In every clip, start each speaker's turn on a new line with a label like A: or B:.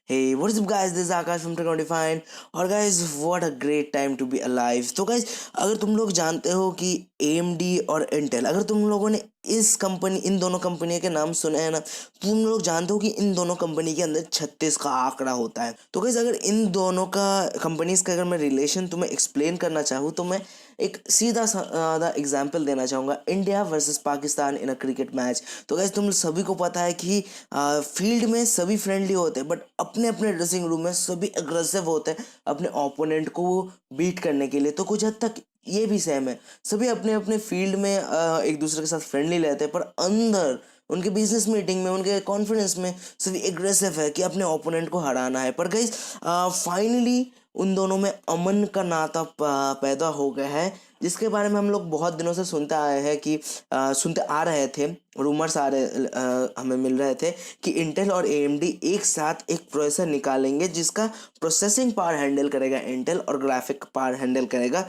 A: Hey, what is up guys? This is Akash from Techno Define और guys what a great time to be alive। तो guys अगर तुम लोग जानते हो कि AMD और Intel, अगर तुम लोगों ने इन दोनों कंपनी के नाम सुने हैं ना, तो तुम लोग जानते हो कि इन दोनों कंपनी के अंदर 36 का आंकड़ा होता है। तो गाइस अगर इन दोनों का कंपनीज का अगर मैं रिलेशन तुम्हें एक्सप्लेन करना चाहूँ तो मैं एक सीधा साधा एग्जाम्पल देना चाहूँगा, इंडिया वर्सेस पाकिस्तान इन अ क्रिकेट मैच। तो गाइस तुम सभी को पता है कि फील्ड में सभी फ्रेंडली होते हैं, बट अपने अपने ड्रेसिंग रूम में सभी अग्रेसिव होते हैं अपने ओपोनेंट को बीट करने के लिए। तो कुछ हद तक ये भी सेम है, सभी अपने अपने फील्ड में एक दूसरे के साथ फ्रेंडली रहते हैं, पर अंदर उनके बिजनेस मीटिंग में, उनके कॉन्फिडेंस में सभी एग्रेसिव है कि अपने ओपोनेंट को हराना है। पर गाइस फाइनली उन दोनों में अमन का नाता पैदा हो गया है, जिसके बारे में हम लोग बहुत दिनों से सुनते आए हैं कि सुनते आ रहे थे, रूमर्स हमें मिल रहे थे कि इंटेल और AMD एक साथ एक प्रोसेसर निकालेंगे जिसका प्रोसेसिंग पावर हैंडल करेगा इंटेल और ग्राफिक पावर हैंडल करेगा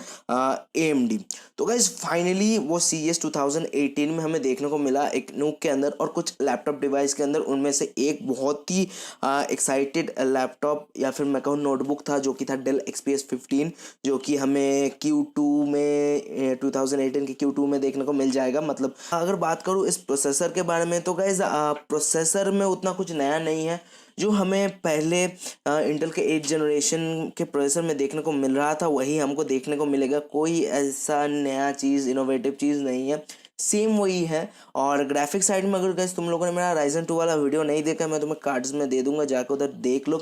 A: AMD। तो गाइस फाइनली वो CES 2018 में हमें देखने को मिला एक नूक के अंदर और कुछ लैपटॉप डिवाइस के अंदर। उनमें से एक बहुत ही एक्साइटेड लैपटॉप या फिर मैं कहूँ नोटबुक था, जो कि था डेल XPS 15, जो कि हमें Q2 में 2018 के Q2 में देखने को मिल जाएगा। मतलब अगर बात करूँ इस प्रोसेसर के बारे में तो गाइस प्रोसेसर में उतना कुछ नया नहीं है। जो हमें पहले इंटेल के 8th जनरेशन के प्रोसेसर में देखने को मिल रहा था वही हमको देखने को मिलेगा। कोई ऐसा नया चीज़, इनोवेटिव चीज़ नहीं है, सेम वही है। और ग्राफिक साइड में अगर गैस तुम लोगों ने मेरा Ryzen 2 वाला वीडियो नहीं देखा, मैं तुम्हें कार्ड्स में दे दूंगा, जाकर उधर देख लो।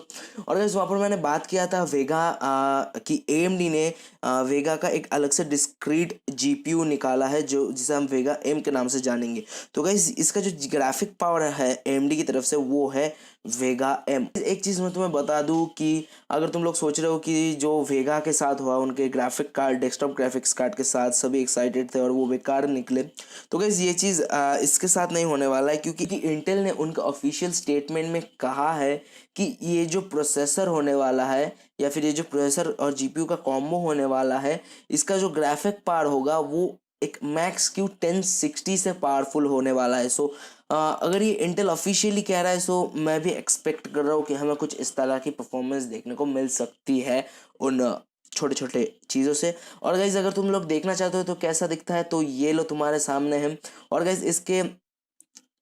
A: और गैस वहाँ पर मैंने बात किया था वेगा कि AMD ने वेगा का एक अलग से डिस्क्रीट GPU निकाला है, जो जिसे हम वेगा M के नाम से जानेंगे। तो गैस इसका जो ग्राफिक पावर है AMD की तरफ से वो है वेगा M। एक चीज़ मैं तुम्हें बता दूं कि अगर तुम लोग सोच रहे हो कि जो वेगा के साथ हुआ, उनके graphic card, desktop graphics card के साथ सभी एक्साइटेड थे और वो बेकार निकले, तो गाइस ये चीज़ इसके साथ नहीं होने वाला है, क्योंकि इंटेल ने उनका ऑफिशियल स्टेटमेंट में कहा है कि ये जो प्रोसेसर होने वाला है या फिर ये जो प्रोसेसर और GPU का कॉम्बो होने वाला है, इसका जो ग्राफिक पावर होगा वो एक मैक्स Q 1060 से पावरफुल होने वाला है। सो अगर ये इंटेल ऑफिशियली कह रहा है, सो मैं भी एक्सपेक्ट कर रहा हूँ कि हमें कुछ इस तरह की परफॉर्मेंस देखने को मिल सकती है उन छोटे छोटे चीज़ों से। और गाइज अगर तुम लोग देखना चाहते हो तो कैसा दिखता है, तो ये लो तुम्हारे सामने है। और गाइज इसके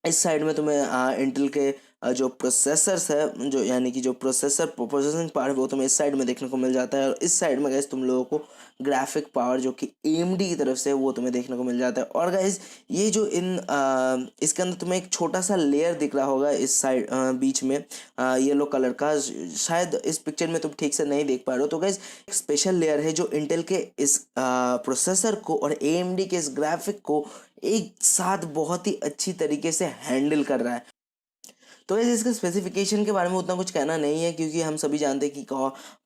A: इस साइड में तुम्हें इंटेल के जो प्रोसेसर्स है, जो यानी कि जो प्रोसेसिंग पावर है, वो तुम्हें इस साइड में देखने को मिल जाता है। और इस साइड में गाइस तुम लोगों को ग्राफिक पावर जो कि AMD की तरफ से वो तुम्हें देखने को मिल जाता है। और गाइस ये जो इसके अंदर तुम्हें एक छोटा सा लेयर दिख रहा होगा इस साइड बीच में येलो कलर का, शायद इस पिक्चर में तुम ठीक से नहीं देख पा रहे हो। तो गाइस एक स्पेशल लेयर है जो इंटेल के इस प्रोसेसर को और AMD के इस ग्राफिक को एक साथ बहुत ही अच्छी तरीके से हैंडल कर रहा है। तो वैसे इसके स्पेसिफिकेशन के बारे में उतना कुछ कहना नहीं है, क्योंकि हम सभी जानते हैं कि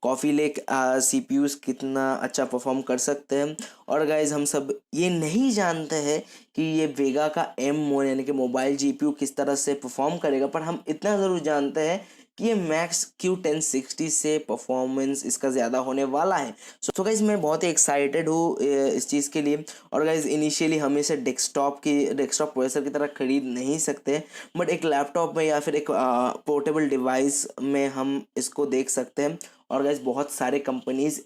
A: कॉफ़ी लेक CPUs कितना अच्छा परफॉर्म कर सकते हैं। और गाइज हम सब ये नहीं जानते हैं कि ये वेगा का M यानी कि मोबाइल GPU किस तरह से परफॉर्म करेगा, पर हम इतना ज़रूर जानते हैं कि ये मैक्स Q 1060 से परफॉर्मेंस इसका ज़्यादा होने वाला है। सो गाइज मैं बहुत ही एक्साइटेड हूँ इस चीज़ के लिए। और गाइज इनिशियली हम इसे डेस्कटॉप प्रोसेसर की तरह खरीद नहीं सकते, बट एक लैपटॉप में या फिर एक पोर्टेबल डिवाइस में हम इसको देख सकते हैं। और गाइज बहुत सारे कंपनीज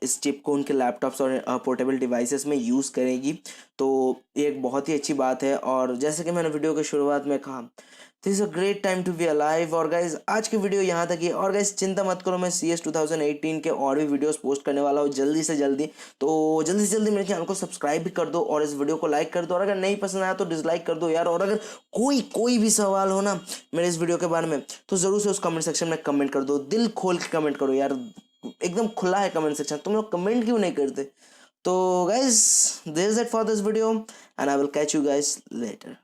A: इस चिप को उनके लैपटॉप्स और पोर्टेबल डिवाइसेस में यूज़ करेगी, तो ये एक बहुत ही अच्छी बात है। और जैसे कि मैंने वीडियो के शुरुआत में कहा, this is a great time to be alive. और गाइज आज की वीडियो यहाँ तक ही। और गाइज चिंता मत करो, मैं CES 2018 के और भी वीडियोस पोस्ट करने वाला हूँ जल्दी से जल्दी। तो जल्दी से जल्दी मेरे चैनल को सब्सक्राइब भी कर दो और इस वीडियो को लाइक कर दो, और अगर नहीं पसंद आया तो डिसलाइक कर दो यार। और अगर कोई भी सवाल हो ना मेरे इस वीडियो के बारे में, तो ज़रूर से उस कमेंट सेक्शन में कमेंट कर दो, दिल खोल के कमेंट करो यार, एकदम खुला है कमेंट सेक्शन। तुम लोग कमेंट क्यों नहीं करते? तो guys this is it for this video and I will catch you guys letter.